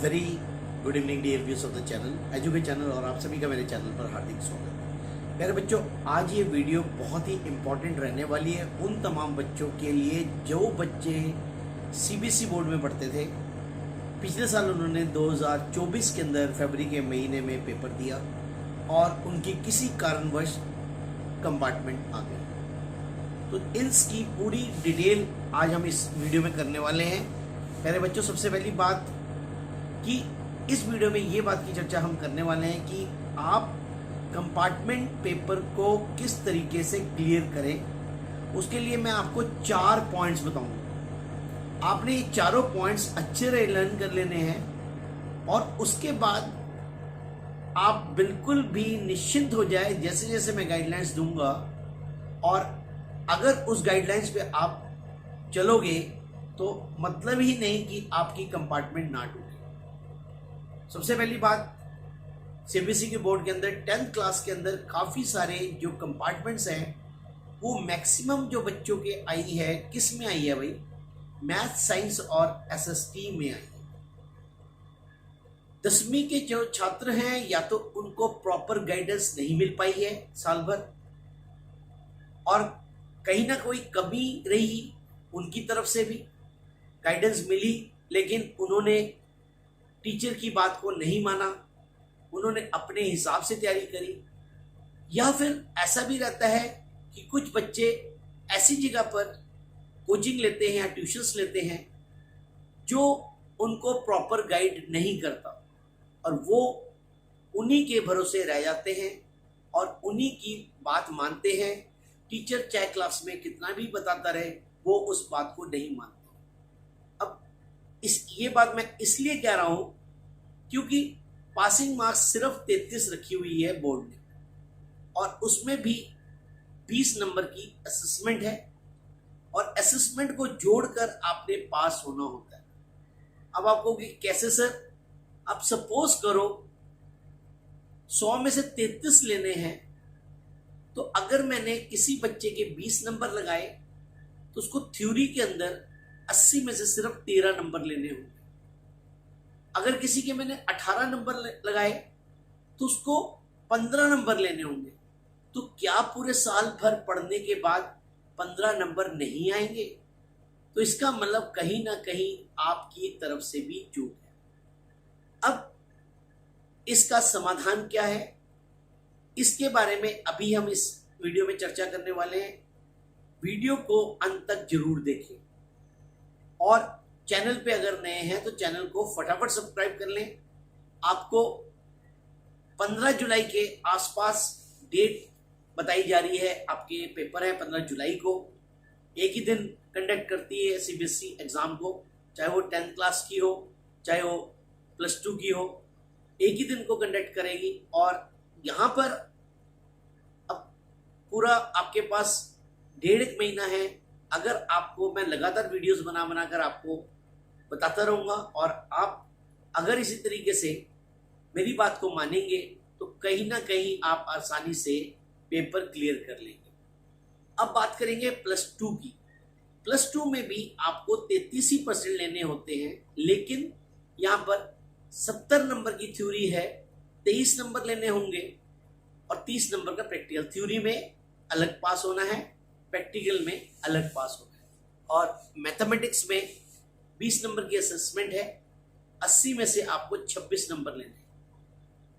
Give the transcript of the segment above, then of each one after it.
Very good evening dear viewers of the channel एजुके channel और आप सभी का मेरे चैनल पर हार्दिक स्वागत है। प्यारे बच्चों, आज ये वीडियो बहुत ही इम्पोर्टेंट रहने वाली है उन तमाम बच्चों के लिए जो बच्चे सीबीएसई बोर्ड में पढ़ते थे। पिछले साल उन्होंने 2024 के अंदर फरवरी के महीने में पेपर दिया और उनकी किसी कारणवश कंपार्टमेंट आ गई। तो इसकी पूरी डिटेल आज हम इस वीडियो में करने वाले हैं। प्यारे बच्चों, सबसे पहली बात कि इस वीडियो में ये बात की चर्चा हम करने वाले हैं कि आप कंपार्टमेंट पेपर को किस तरीके से क्लियर करें। उसके लिए मैं आपको 4 पॉइंट्स बताऊंगा। आपने ये चारों पॉइंट्स अच्छे से लर्न कर लेने हैं और उसके बाद आप बिल्कुल भी निश्चिंत हो जाए जैसे जैसे मैं गाइडलाइंस दूंगा, और अगर उस गाइडलाइंस पे आप चलोगे तो मतलब ही नहीं कि आपकी कंपार्टमेंट ना टूटे। सबसे पहली बात, सीबीएसई के बोर्ड के अंदर 10th क्लास के अंदर काफ़ी सारे जो कंपार्टमेंट्स हैं वो मैक्सिमम जो बच्चों के आई है, किस में आई है भाई? मैथ, साइंस और एसएसटी में आई है। 10वीं के जो छात्र हैं या तो उनको प्रॉपर गाइडेंस नहीं मिल पाई है साल भर, और कहीं ना कोई कमी रही उनकी तरफ से भी। गाइडेंस मिली लेकिन उन्होंने टीचर की बात को नहीं माना, उन्होंने अपने हिसाब से तैयारी करी। या फिर ऐसा भी रहता है कि कुछ बच्चे ऐसी जगह पर कोचिंग लेते हैं या ट्यूशन्स लेते हैं जो उनको प्रॉपर गाइड नहीं करता और वो उन्हीं के भरोसे रह जाते हैं और उन्हीं की बात मानते हैं। टीचर चाहे क्लास में कितना भी बताता रहे, वो उस बात को नहीं मानते। अब ये बात मैं इसलिए कह रहा हूं क्योंकि पासिंग मार्क्स सिर्फ 33 रखी हुई है बोर्ड ने, और उसमें भी 20 नंबर की असेसमेंट है और असेसमेंट को जोड़कर आपने पास होना होता है। अब आपको कैसे सर? अब सपोज करो 100 में से 33 लेने हैं, तो अगर मैंने किसी बच्चे के 20 नंबर लगाए तो उसको थ्योरी के अंदर 80 में से सिर्फ 13 नंबर लेने होंगे। अगर किसी के मैंने 18 नंबर लगाए तो उसको 15 नंबर लेने होंगे। तो क्या पूरे साल भर पढ़ने के बाद 15 नंबर नहीं आएंगे? तो इसका मतलब कहीं ना कहीं आपकी तरफ से भी चूक है। अब इसका समाधान क्या है, इसके बारे में अभी हम इस वीडियो में चर्चा करने वाले हैं। वीडियो को अंत तक जरूर देखें और चैनल पे अगर नए हैं तो चैनल को फटाफट सब्सक्राइब कर लें। आपको 15 जुलाई के आसपास डेट बताई जा रही है। आपके पेपर है 15 जुलाई को। एक ही दिन कंडक्ट करती है सीबीएसई एग्जाम को, चाहे वो 10th क्लास की हो चाहे वो +2 की हो, एक ही दिन को कंडक्ट करेगी। और यहाँ पर अब पूरा आपके पास 1.5 महीना है। अगर आपको मैं लगातार वीडियोस बनाकर आपको बताता रहूंगा और आप अगर इसी तरीके से मेरी बात को मानेंगे तो कहीं ना कहीं आप आसानी से पेपर क्लियर कर लेंगे। अब बात करेंगे +2 की। +2 में भी आपको 33% लेने होते हैं, लेकिन यहाँ पर 70 नंबर की थ्योरी है, 23 नंबर लेने होंगे और 30 नंबर का प्रैक्टिकल। थ्योरी में अलग पास होना है, प्रैक्टिकल में अलग पास होना है। और मैथमेटिक्स में 20 नंबर की असेसमेंट है, 80 में से आपको 26 नंबर लेने हैं।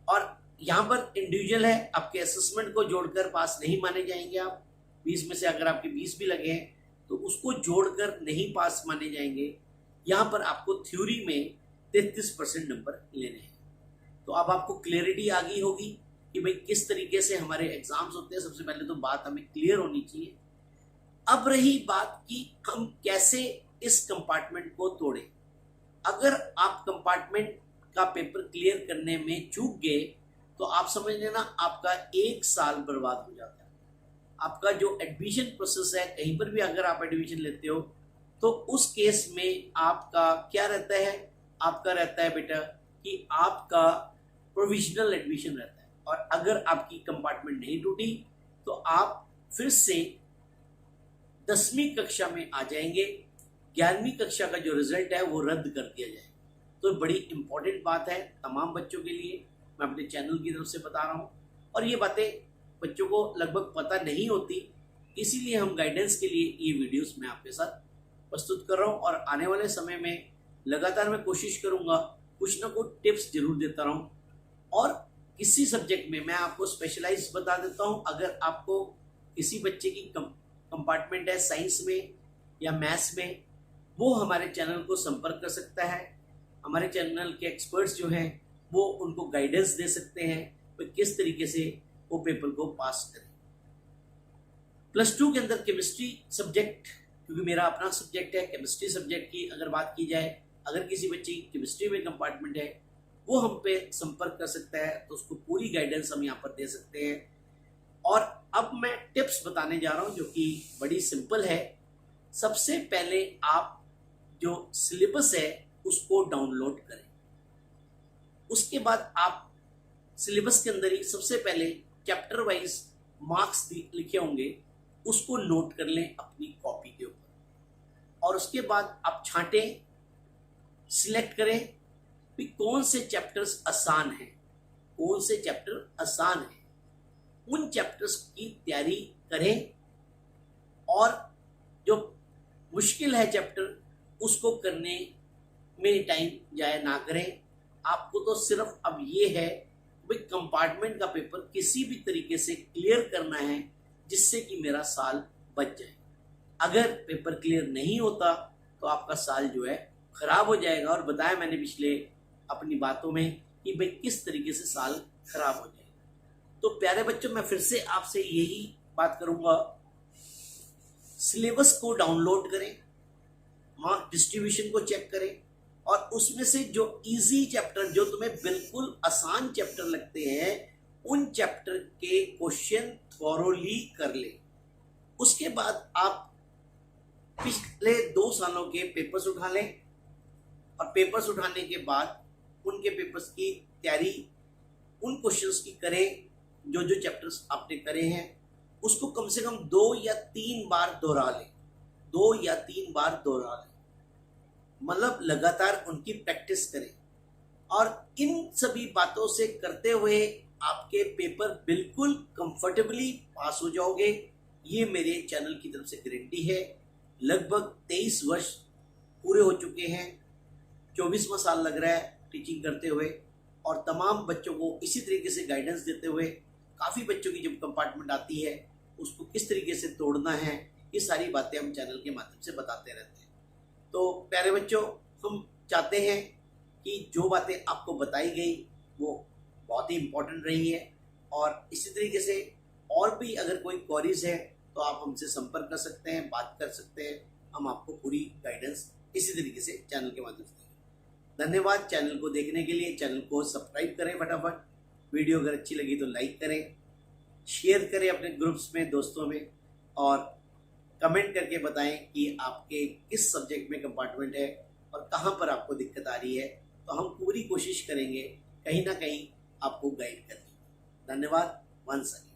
और यहाँ पर इंडिविजुअल है, आपके असेसमेंट को जोड़कर पास नहीं माने जाएंगे। आप 20 में से अगर आपके 20 भी लगे हैं तो उसको जोड़कर नहीं पास माने जाएंगे। यहाँ पर आपको थ्योरी में 33% नंबर लेने हैं। तो अब आपको क्लियरिटी आ गई होगी कि भाई किस तरीके से हमारे एग्जाम्स होते हैं। सबसे पहले तो बात हमें क्लियर होनी चाहिए। अब रही बात कि हम कैसे इस कंपार्टमेंट को तोड़ें। अगर आप कंपार्टमेंट का पेपर क्लियर करने में चूक गए तो आप समझ लेना आपका 1 साल बर्बाद हो जाता है। आपका जो एडमिशन प्रोसेस है, कहीं पर भी अगर आप एडमिशन लेते हो तो उस केस में आपका क्या रहता है? आपका रहता है बेटा कि आपका प्रोविजनल एडमिशन रहता है, और अगर आपकी कंपार्टमेंट नहीं टूटी तो आप फिर से 10वीं कक्षा में आ जाएंगे। 11वीं कक्षा का जो रिजल्ट है वो रद्द कर दिया जाएगा। तो बड़ी इम्पोर्टेंट बात है तमाम बच्चों के लिए, मैं अपने चैनल की तरफ से बता रहा हूँ। और ये बातें बच्चों को लगभग पता नहीं होती, इसीलिए हम गाइडेंस के लिए ये वीडियोस मैं आपके साथ प्रस्तुत कर रहा हूँ। और आने वाले समय में लगातार मैं कोशिश करूँगा कुछ ना कुछ टिप्स जरूर देता रहूँ। और किसी सब्जेक्ट में मैं आपको स्पेशलाइज बता देता हूँ। अगर आपको किसी बच्चे की कंपार्टमेंट है साइंस में या मैथ्स में, वो हमारे चैनल को संपर्क कर सकता है। हमारे चैनल के एक्सपर्ट्स जो हैं वो उनको गाइडेंस दे सकते हैं कि किस तरीके से वो पेपर को पास करें। +2 के अंदर केमिस्ट्री सब्जेक्ट, क्योंकि मेरा अपना सब्जेक्ट है केमिस्ट्री सब्जेक्ट की अगर बात की जाए, अगर किसी बच्चे की केमिस्ट्री में कंपार्टमेंट है वो हम पे संपर्क कर सकता है, तो उसको पूरी गाइडेंस हम यहाँ पर दे सकते हैं। और अब मैं टिप्स बताने जा रहा हूँ जो कि बड़ी सिंपल है। सबसे पहले आप जो सिलेबस है उसको डाउनलोड करें। उसके बाद आप सिलेबस के अंदर ही सबसे पहले चैप्टर वाइज मार्क्स लिखे होंगे, उसको नोट कर लें अपनी कॉपी के ऊपर। और उसके बाद आप छांटें, सिलेक्ट करें कि कौन से चैप्टर्स आसान हैं, कौन से चैप्टर आसान हैं, उन चैप्टर्स की तैयारी करें। और जो मुश्किल है चैप्टर उसको करने में टाइम जाया ना करें। आपको तो सिर्फ अब ये है कि कंपार्टमेंट का पेपर किसी भी तरीके से क्लियर करना है जिससे कि मेरा साल बच जाए। अगर पेपर क्लियर नहीं होता तो आपका साल जो है खराब हो जाएगा। और बताया मैंने पिछले अपनी बातों में कि भाई किस तरीके से साल खराब हो जाएगा। तो प्यारे बच्चों, मैं फिर से आपसे यही बात करूंगा, सिलेबस को डाउनलोड करें, मार्क डिस्ट्रीब्यूशन को चेक करें और उसमें से जो इजी चैप्टर, जो तुम्हें बिल्कुल आसान चैप्टर लगते हैं, उन चैप्टर के क्वेश्चन थॉरोली कर ले। उसके बाद आप पिछले 2 सालों के पेपर्स उठा लें और पेपर्स उठाने के बाद उनके पेपर्स की तैयारी उन क्वेश्चंस की करें जो जो चैप्टर्स आपने करे हैं। उसको कम से कम 2 या 3 बार दोहरा लें, 2 या 3 बार दोहरा लें, मतलब लगातार उनकी प्रैक्टिस करें। और इन सभी बातों से करते हुए आपके पेपर बिल्कुल कंफर्टेबली पास हो जाओगे, ये मेरे चैनल की तरफ से गारंटी है। लगभग 23 वर्ष पूरे हो चुके हैं, 24वां साल लग रहा है टीचिंग करते हुए और तमाम बच्चों को इसी तरीके से गाइडेंस देते हुए। काफ़ी बच्चों की जब कंपार्टमेंट आती है उसको किस तरीके से तोड़ना है, ये सारी बातें हम चैनल के माध्यम से बताते रहते हैं। तो प्यारे बच्चों, हम चाहते हैं कि जो बातें आपको बताई गई वो बहुत ही इम्पोर्टेंट रही है। और इसी तरीके से और भी अगर कोई क्वेरीज है तो आप हमसे संपर्क कर सकते हैं, बात कर सकते हैं, हम आपको पूरी गाइडेंस इसी तरीके से चैनल के माध्यम से देंगे। धन्यवाद चैनल को देखने के लिए। चैनल को सब्सक्राइब करें फटाफट, वीडियो अगर अच्छी लगी तो लाइक करें, शेयर करें अपने ग्रुप्स में, दोस्तों में, और कमेंट करके बताएं कि आपके किस सब्जेक्ट में कंपार्टमेंट है और कहाँ पर आपको दिक्कत आ रही है। तो हम पूरी कोशिश करेंगे कहीं ना कहीं आपको गाइड करने की। धन्यवाद वंस अगेन।